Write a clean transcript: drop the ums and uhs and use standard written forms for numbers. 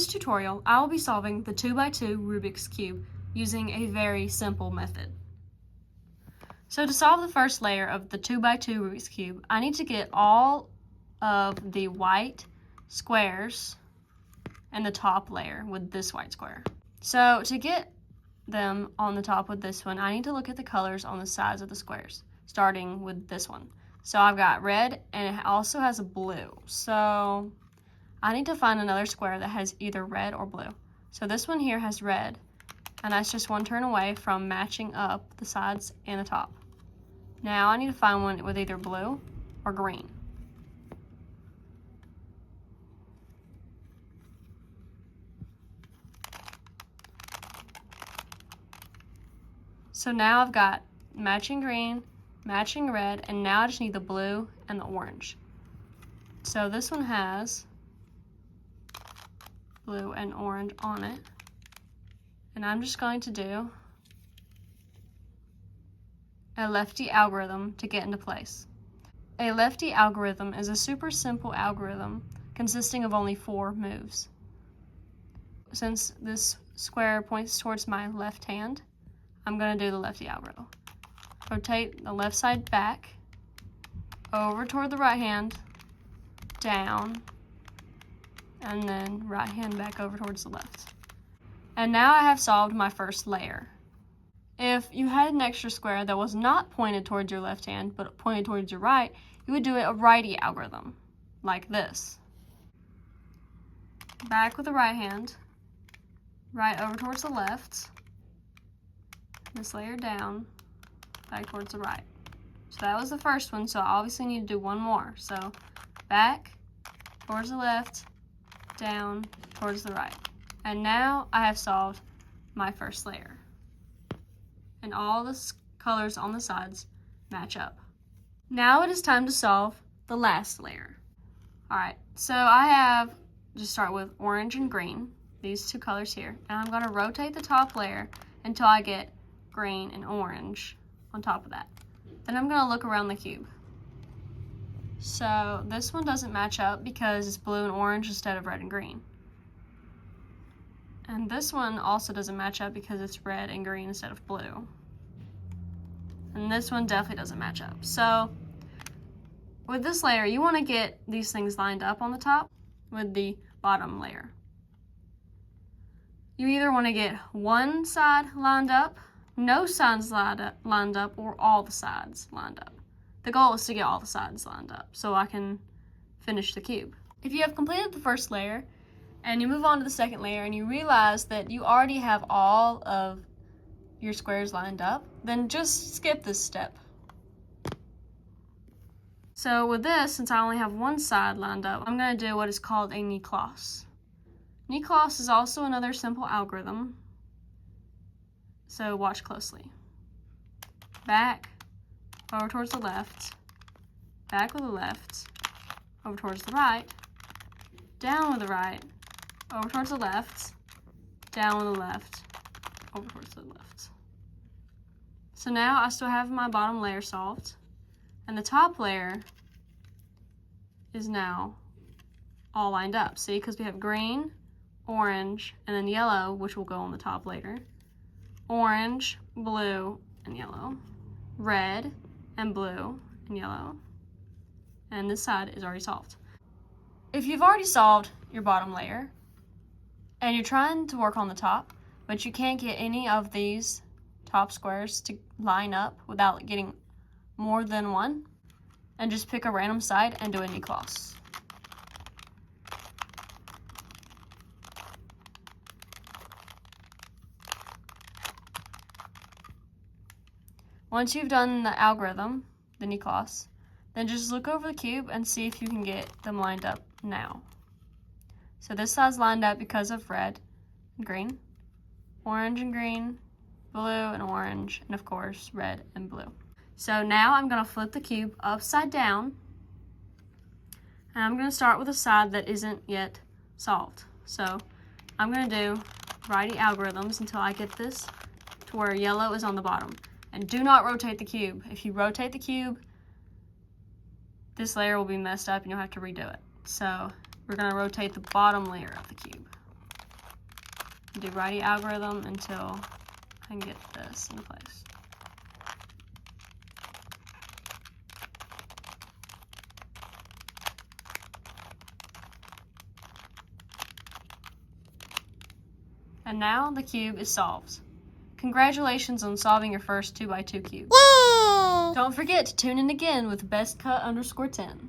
this tutorial, I will be solving the 2x2 Rubik's Cube using a very simple method. So to solve the first layer of the 2x2 Rubik's Cube, I need to get all of the white squares in the top layer with this white square. So to get them on the top with this one, I need to look at the colors on the sides of the squares, starting with this one. So I've got red and it also has a blue. So I need to find another square that has either red or blue. So this one here has red, and that's just one turn away from matching up the sides and the top. Now I need to find one with either blue or green. So now I've got matching green, matching red, and now I just need the blue and the orange. So this one has blue and orange on it, and I'm just going to do a lefty algorithm to get into place. A lefty algorithm is a super simple algorithm consisting of only 4 moves. Since this square points towards my left hand, I'm going to do the lefty algorithm. Rotate the left side back, over toward the right hand, down, and then right hand back over towards the left. And now I have solved my first layer. If you had an extra square that was not pointed towards your left hand, but pointed towards your right, you would do a righty algorithm, like this. Back with the right hand, right over towards the left, this layer down, back towards the right. So that was the first one, so I obviously need to do one more. So back, towards the left, down, towards the right. And now I have solved my first layer. And all the colors on the sides match up. Now it is time to solve the last layer. Alright, so I have, just start with orange and green, these 2 colors here. And I'm going to rotate the top layer until I get green and orange on top of that. Then I'm going to look around the cube. So this one doesn't match up because it's blue and orange instead of red and green. And this one also doesn't match up because it's red and green instead of blue. And this one definitely doesn't match up. So with this layer, you want to get these things lined up on the top with the bottom layer. You either want to get one side lined up, no sides lined up, or all the sides lined up. The goal is to get all the sides lined up so I can finish the cube. If you have completed the first layer and you move on to the second layer and you realize that you already have all of your squares lined up, then just skip this step. So with this, since I only have one side lined up, I'm going to do what is called a knee-closs. Knee-closs is also another simple algorithm, so watch closely. Back, over towards the left, back with the left, over towards the right, down with the right, over towards the left, down with the left, over towards the left. So now I still have my bottom layer solved, and the top layer is now all lined up. See, because we have green, orange, and then yellow, which will go on the top later. Orange, blue, and yellow. Red, and blue, and yellow. And this side is already solved. If you've already solved your bottom layer, and you're trying to work on the top, but you can't get any of these top squares to line up without getting more than one, and just pick a random side and do a knee-closs. Once you've done the algorithm, the knee-closs, then just look over the cube and see if you can get them lined up now. So this side's lined up because of red and green, orange and green, blue and orange, and of course red and blue. So now I'm going to flip the cube upside down, and I'm going to start with a side that isn't yet solved. So I'm going to do righty algorithms until I get this to where yellow is on the bottom. And do not rotate the cube. If you rotate the cube, this layer will be messed up and you'll have to redo it. So we're going to rotate the bottom layer of the cube. Do righty algorithm until I can get this into place. And now the cube is solved. Congratulations on solving your first 2x2 cube. Yay! Don't forget to tune in again with Best Cut _10.